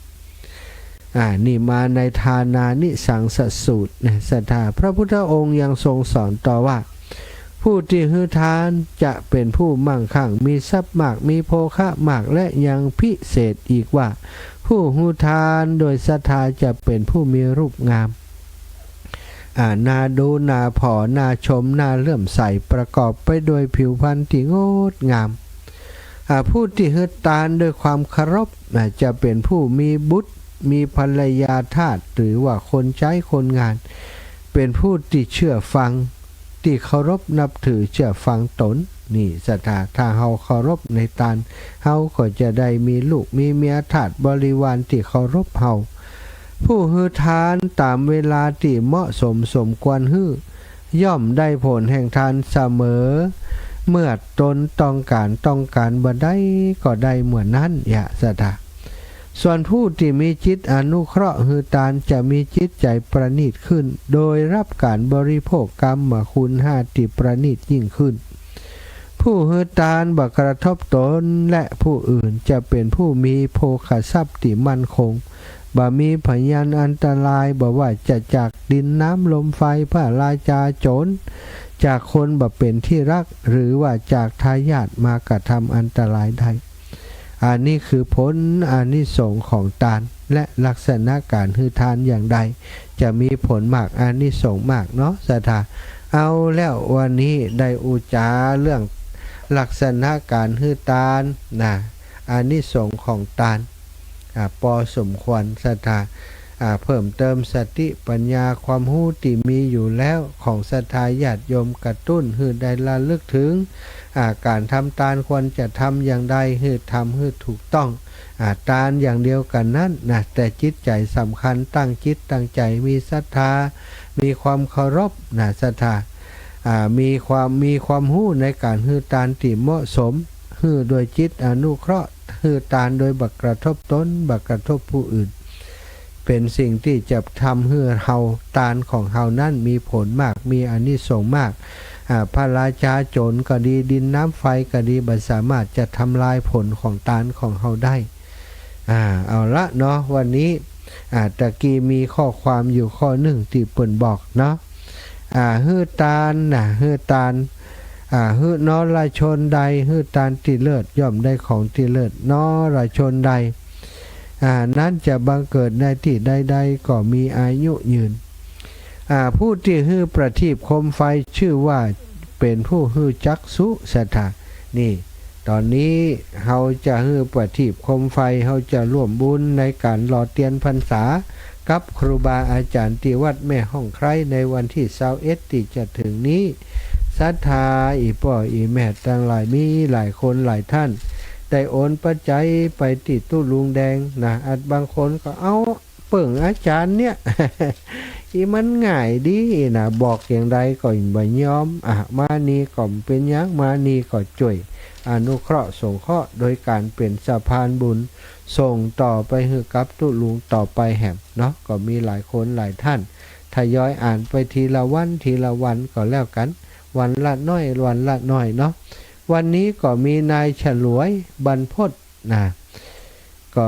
นี่มาในทานานิสังสสูตรนะศรัทธาพระพุทธองค์ยังทรงสอนต่อว่าผู้ที่ฮื้อทานจะเป็นผู้มั่งคั่งมีทรัพย์มากมีโภคะมากและยังพิเศษอีกว่าผู้ฮื้อทานโดยศรัทธาจะเป็นผู้มีรูปงามน่าดูน่าผอน่าชมน่าเลื่อมใสประกอบไปโดยผิวพรรณที่งดงามผู้ที่ฮื้อทานด้วยความเคารพจะเป็นผู้มีบุตรมีภรรยาทาสหรือว่าคนใช้คนงานเป็นผู้ที่เชื่อฟังที่เคารพนับถือเชื่อฟังตนนี่ศรัทธาถ้าเฮาเคารพในทานเฮาก็จะได้มีลูกมีเมียทาสบริวารที่เคารพเฮาผู้ฮื้อทานตามเวลาที่เหมาะสมสมควรฮื้อย่อมได้ผลแห่งทานเสมอเมื่อตนต้องการบ่ได้ก็ได้เหมือนนั้นอย่าศรัทธาส่วนผู้ที่มีจิตอนุเคราะห์ฮื้อทานจะมีจิตใจประณีตขึ้นโดยรับการบริโภคกรรมคุณ5ที่ประณีตยิ่งขึ้นผู้ฮื้อทานบ่กระทบตนและผู้อื่นจะเป็นผู้มีโภคทรัพย์ที่มั่นคงบ่มีพยานอันตรายบ่ว่าจะจากดินน้ำลมไฟพระราชาโจรจากคนบ่เป็นที่รักหรือว่าจากทายาทมากระทำอันตรายได้อันนี้คือผลอานิสงส์ของทานและลักษณะการฮื้อทานอย่างใดจะมีผลมากอานิสงส์มากเนาะศรัทธาเอาแล้ววันนี้ได้อุจาเรื่องลักษณะการฮื้อทานอานิสงส์ของทานพอสมควรศรัทธาเพิ่มเติมสติปัญญาความรู้ที่มีอยู่แล้วของศรัทธาญาติโยมกระตุ้นให้ได้ระลึกถึงการทำทานควรจะทำอย่างใดให้ทำให้ถูกต้องทานอย่างเดียวกันนั้นนะแต่จิตใจสำคัญตั้งจิตตั้งใจมีศรัทธามีความเคารพศรัทธามีความรู้ในการให้ทานที่เหมาะสมให้โดยจิตอนุเคราะห์ให้ทานโดยบักกระทบตนบักกระทบผู้อื่นเป็นสิ่งที่จะทำให้เฮาทานของเฮานั้นมีผลมากมีอานิสงส์มากพระราชาโจรก็ดีดินน้ำไฟก็ดีบ่สามารถจะทำลายผลของทานของเฮาได้เอาละเนาะวันนี้ตะกี้มีข้อความอยู่ข้อหนึ่งที่เปิ่นบอกเนาะฮื้อทานฮื้อทานฮื้อนรชนใดฮื้อทานที่เลิศย่อมได้ของที่เลิศนรชนใดนั้นจะบังเกิดในที่ใดๆก็มีอายุยืนผู้ที่ฮื้อประทีปโคมไฟชื่อว่าเป็นผู้ฮื้อจักษุศรัทธานี่ตอนนี้เฮาจะฮื้อประทีปโคมไฟเฮาจะร่วมบุญในการหล่อเทียนพรรษากับครูบาอาจารย์ที่วัดแม่ห้องไคร้ในวันที่21ที่จะถึงนี้ศรัทธาอีพ่ออีแม่ทั้งหลายมีหลายคนหลายท่านได้โอนปัจจัยไปติดตู้ลุงแดงอาจบางคนก็เอาเปิ่งอาจารย์เนี่ย อีมันง่ายดีบอกอย่างใดก็บ่ยอมมานี่ก็เป็นหยังมานี่ก็ช่วยอนุเคราะห์สงเคราะห์โดยการเป็นสะพานบุญส่งต่อไปให้กับตู้ลุงต่อไปแหมเนาะก็มีหลายคนหลายท่านทยอยอ่านไปทีละวันก็แล้วกันวันละน้อยวันละน้อยเนาะวันนี้ก็มีนายฉลวยบรรพตก็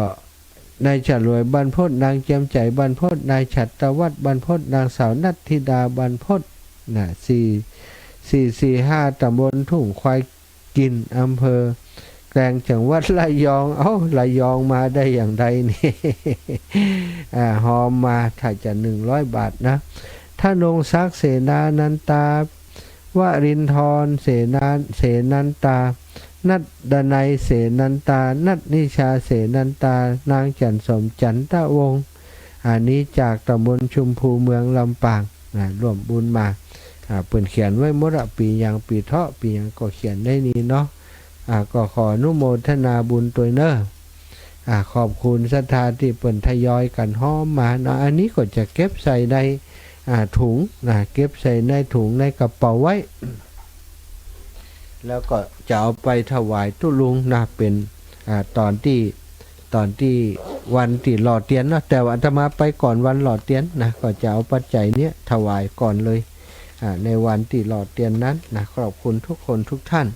นายฉลวยบรรพตนางเจียมใจบรรพตนายฉัตรวัฒน์บรรพตนางสาวนัทธิดาบรรพต445ตำบลทุ่งควายกินอำเภอก ลงจังหวัดระยองระยองมาได้อย่างไรนี่ หอมมาถ้าจะ100 บาทนะถ้านงศักดิ์เสนานันตาวรินทรเสนันตานัดดนัยเสนันตานัดนิชาเสนันตานางจันสมจันตะวงศ์อันนี้จากตำบลชุมพูเมืองลำปางร่วมบุญมาเปิ่นเขียนไว้หมดปียังปีเถาะปียังก็เขียนได้นี้เนาะก็ขออนุโมทนาบุญตัวเนอขอบคุณศรัทธาที่เปิ่นทยอยกันห้อมมาเนาะอันนี้ก็จะเก็บใส่ในถุงเก็บใส่ในถุงในกระเป๋าไว้แล้วก็จะเอาไปถวายตุลุงนะเป็นตอนที่วันที่หล่อเตียนเนาะแต่ว่าอาตมาไปก่อนวันหล่อเตียนนะก็จะเอาปัจจัยเนี้ยถวายก่อนเลยในวันที่หล่อเตียนนั้นนะขอบคุณทุกคนทุกท่าน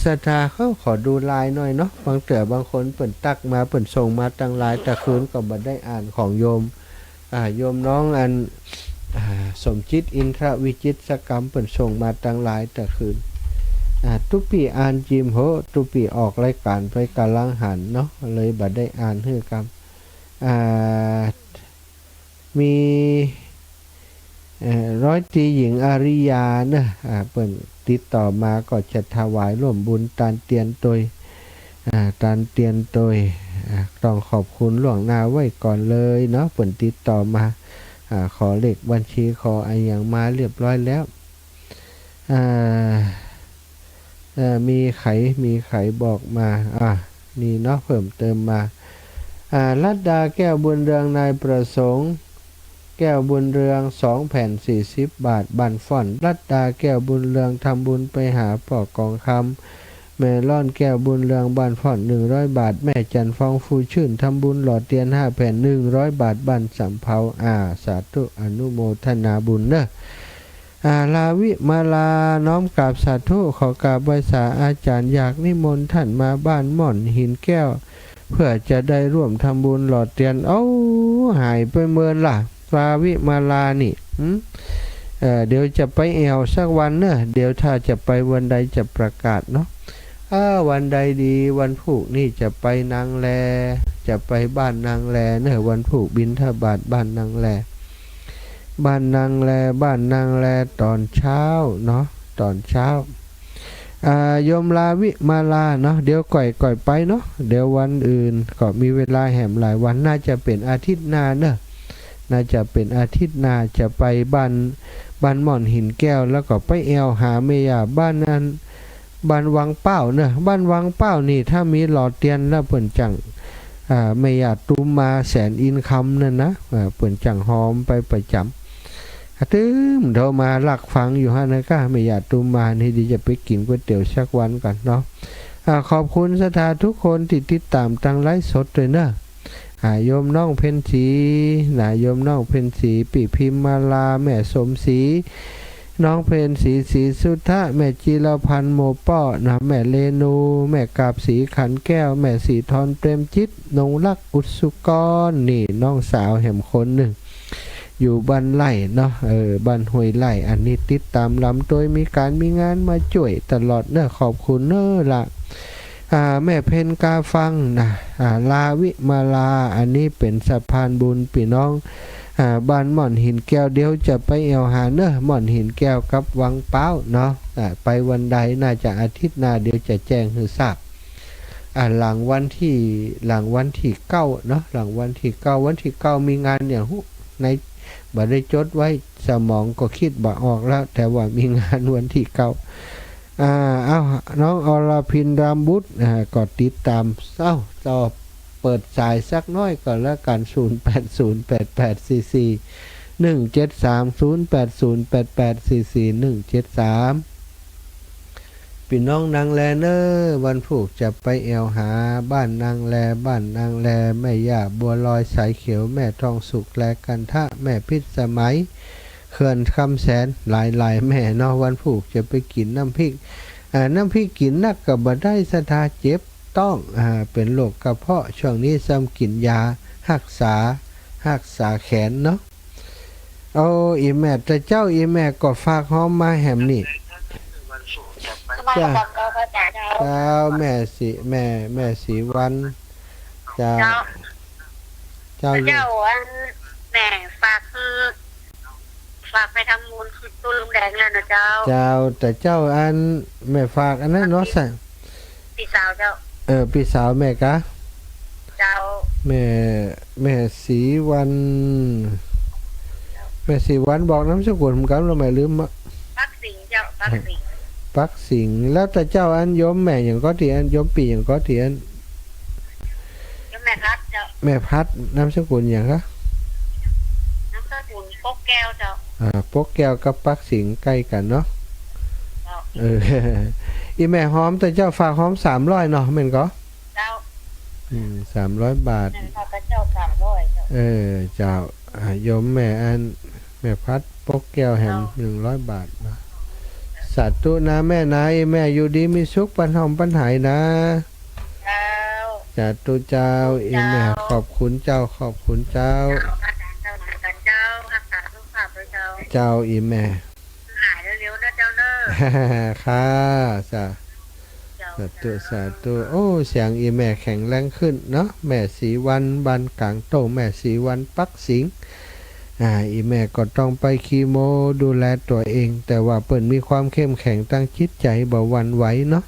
ศรัทธาเขาขอดูลายหน่อยเนาะบางคนเปิ่นตักมาเปิ่นส่งมาตั้งลายแต่คืนก็บ่ได้อ่านของโยมโยมน้องอันสมจิตอินทรวิจิตรกรรมเปิ่นส่งมาตั้งลายแต่คืนทุกปีอ่านจิมโหทุกปีออกรายการไปกาลังหันเนาะเลยบ่ได้อ่านฮื้อกรรมมีร้อยตรีหญิงอาริยาเนะเปิ่นติดต่อมาก็จะถวายร่วมบุญตานเตียนตยต้องขอบคุณล่วงหน้าไว้ก่อนเลยเนาะเปิ่นติดต่อมาขอเลขบัญชีขออะไรอย่างมาเรียบร้อยแล้วมีไขบอกมานี่เนาะเพิ่มเติมมาลัดดาแก้วบุญเรืองนายประสงค์แก้วบุญเรือง2 แผ่น40 บาทบันฟ่อนลัดดาแก้วบุญเรืองทำบุญไปหาป่อกองคำแม่ล่อนแก้วบุญเรืองบันฟ่อน100 บาทแม่จันฟองฟูชื่นทำบุญหลอดเตียน5 แผ่น100 บาทบันสำเภาสาธุอนุโมทนาบุญเนอะลาวิมาลาน้อมกราบสาธุขอกราบไหว้สาอาจารย์อยากนิมนต์ท่านมาบ้านม่อนหินแก้วเพื่อจะได้ร่วมทำบุญหลอดเตียนหายไปเมินล่ะลาวิมาลานี่เดี๋ยวจะไปแอวสักวันเนอะเดี๋ยวถ้าจะไปวันใดจะประกาศเนาะวันใดดีวันพุธนี่จะไปนางแลจะไปบ้านนางแลเนอะวันพุธบิณฑบาตบ้านนางแลตอนเช้าเนาะตอนเช้าโยมลาวิมาลาเนาะเดี๋ยวก่อยไปเนาะเดี๋ยววันอื่นก็มีเวลาแหมหลายวันน่าจะเป็นอาทิตย์หน้าเนอะน่าจะเป็นอาทิตย์หน้าจะไปบ้านหม่อนหินแก้วแล้วก็ไปแอวหาเมียบ้านวังเป้าเนอะบ้านวังเป้านี่ถ้ามีหลอดเตียนแล้วเปิ่นจังเมียตูมมาแสนอินคำนั่นนะเปิ่นจังหอมไปประจำตื้มเดี๋ยวมาหลักฟังอยู่ฮะนะก้าไม่อยากตูมานี่ดีจะไปกินก๋วยเตี๋ยวสักวันก่อนเนาะขอบคุณศรัทธาทุกคนที่ติดตามทางไลฟ์สดเลยนะโยมน้องเพ็ญศรีโยมน้องเพ็ญศรีปิพิมมาลาแม่สมศรีน้องเพ็ญศรีสุทธะแม่จีรพันธ์โมป้อนะแม่เลนูแม่กาบศรีขันแก้วแม่สีทรเปรมจิตนงรักอุสุกรนี่น้องสาวแห่มคนหนึ่งอยู่บ้านไร่เนาะบ้านห้วยไร่อันนี้ติดตามลำโดยมีงานมาช่วยตลอดเนอะขอบคุณเนอะละแม่เพนกาฟังนะลาวิมาลาอันนี้เป็นสะพานบุญพี่น้องบ้านหม่อนหินแก้วเดี๋ยวจะไปแอวหาเนอะหม่อนหินแก้วกับวังเป้าเนาะไปวันใดน่าจะอาทิตย์หน้าเดี๋ยวจะแจ้งให้ทราบหลังวันที่9เนาะหลังวันที่9มีงานอย่างในบ่ได้จดไว้สมองก็คิดบ่ออกแล้วแต่ว่ามีงานวันที่9น้องอรพินรามบุตรก็ติดตามจะเปิดสายสักน้อยก่อนแล้วกัน08084417308088444173พี่น้องนางแลเนอร์วันพุธจะไปแอวหาบ้านนางแลแม่ย่าบัวลอยสายเขียวแม่ทองสุกแลกันทะแม่พิษสมัยเขื่อนคำแสนหลายแม่เนาะวันพุธจะไปกินน้ำพริกกินนักกับบ่ได้สถาเจ็บต้องเป็นโรคกระเพาะช่วงนี้ซ้ำกินยารักษาแขนเนาะอีแม่แต่เจ้าอีแม่ก็ฝากหอมมาแหมนี่จ้า พระเจ้าเจ้าแม่สีวันเจ้าเจ้าเจ้าอยู่เจ้าอันแม่ฝากคือฝากไปทำบุญคือตู้ลุงแดงแล้วนะเจ้าเจ้าแต่เจ้าอันแม่ฝากอันนั้นเนาะใส่พี่สาวเจ้าพี่สาวแม่กะเจ้าแม่สีวันแม่สีวันบอกน้ำสกุลผมกันเราไม่ลืมปักสิงเจ้าปักสิงปักสิงแล้วแต่เจ้าอันยมแม่อย่างก็ที่อันยมปีอย่างก็ที่อันแม่พัดเจ้าแม่พัดน้ำสกุลอย่างคะน้ำสกุลปกแก้วเจ้าปกแก้วกับปักสิงใกล้กันเนาะอีแม่หอมแต่เจ้าฝากหอม300เนาะเหมือนก็เจ้า300 บาทเจ้า300เจ้ายมแม่อันแม่พัดปกแก้วแหม100 บาทนะสาธุนะแม่นะแม่อยู่ดีมีสุขปันหอมปันหายนะสาธุเจ้าอีแม่ขอบคุณเจ้าขอบคุณเจ้าเจ้าอีแม่หายเร็วๆนะเจ้าเนอะค่ะสาธุโอ้เสียงอีแม่แข็งแรงขึ้นเนาะแม่สีวันบันกลางโตแม่สีวันปักสิงอีแม่ก็ต้องไปคีโมดูแลตัวเองแต่ว่าเปิ่นมีความเข้มแข็งตั้งจิตใจบ่หวั่นไหวเนาะ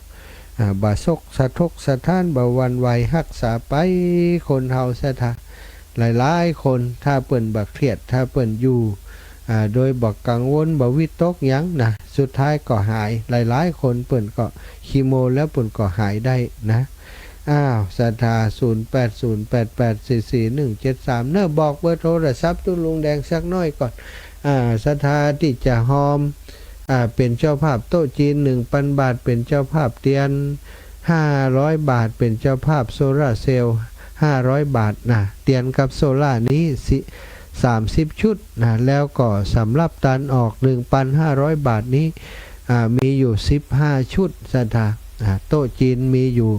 บ่ซกสะทกสะท้านบ่หวั่นไหวรักษาไปคนเฮาซะทะหลายๆคนถ้าเปิ่นบ่เครียดถ้าเปิ่นอยู่โดยบ่กังวลบ่วิตกหยังนะสุดท้ายก็หายหลายๆคนเปิ่นก็คีโมแล้วเปิ่นก็หายได้นะศรัทธา0808844173เน้อบอกเบอร์โทรศัพท์ตุ้ลุงแดงสักน้อยก่อนศรัทธาที่จะหอมเป็นเจ้าภาพโต๊ะจีน 1,000 บาทเป็นเจ้าภาพเตียน500 บาทเป็นเจ้าภาพโซล่าเซลล์500 บาทนะเตียนกับโซล่านี้30 ชุดนะแล้วก็สำหรับตันออก 1,500 บาทนี้มีอยู่15 ชุดศรัทธาโต๊ะจีนมีอยู่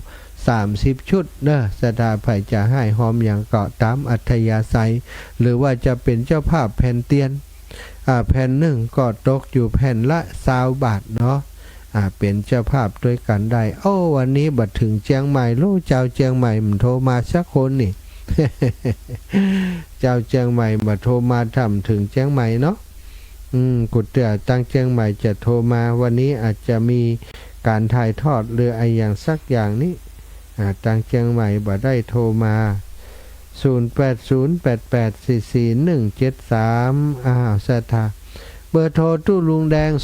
30 ชุดเนอะศรัทธาไผ่จะให้หอมอย่างเกาะตามอัธยาศัยหรือว่าจะเป็นเจ้าภาพแผ่นเตียนแผ่นหนึ่งก็ตกอยู่แผ่นละ20 บาทเนาะเป็นเจ้าภาพด้วยกันได้วันนี้บัดถึงเชียงใหม่ลูกเจ้าเชียงใหม่มันโทรมาสักคนนี่ เจ้าเชียงใหม่มาโทรมาทำถึงเชียงใหม่เนาะกุดเตือตั้งเชียงใหม่จะโทรมาวันนี้อาจจะมีการถ่ายทอดหรืออะไรอย่างสักอย่างนี้ตั้งเชียงใหม่บ่ได้โทรมา0808844173ศรัทธาเบอร์โทรตู้ลุงแดง0817964608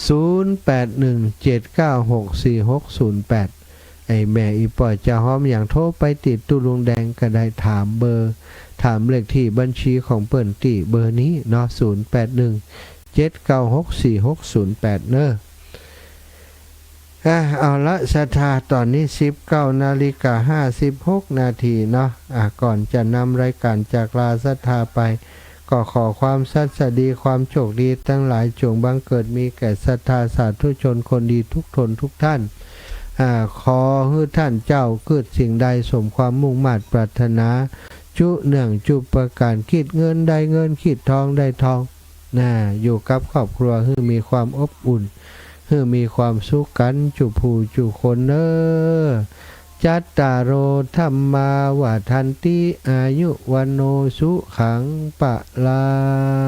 0817964608ไอ้แม่อีปอยจะหอมอย่างโทรไปติดตู้ลุงแดงก็ได้ถามเบอร์ถามเลขที่บัญชีของเปิ้นติเบอร์นี้เนาะ0817964608เนอะเอาละศรัทธาตอนนี้ 19:56 นาทีเนาะก่อนจะนำรายการจากลาศรัทธาไปก็ขอความสัตย์สดีความโชคดีทั้งหลายจงบังเกิดมีแก่ศรัทธาสาธุชนคนดีทุกทนทุกท่านขอให้ท่านเจ้าเกิดสิ่งใดสมความมุ่งมั่นปรารถนาจุเนื่องจุประการคิดเงินได้เงินคิดทองได้ทองอยู่กับครอบครัวให้มีความอบอุ่นให้มีความสุขกันจุผู้จุคนเนอจัตตารโอธัมมาวาทันติอายุวันโนสุขังปะลัง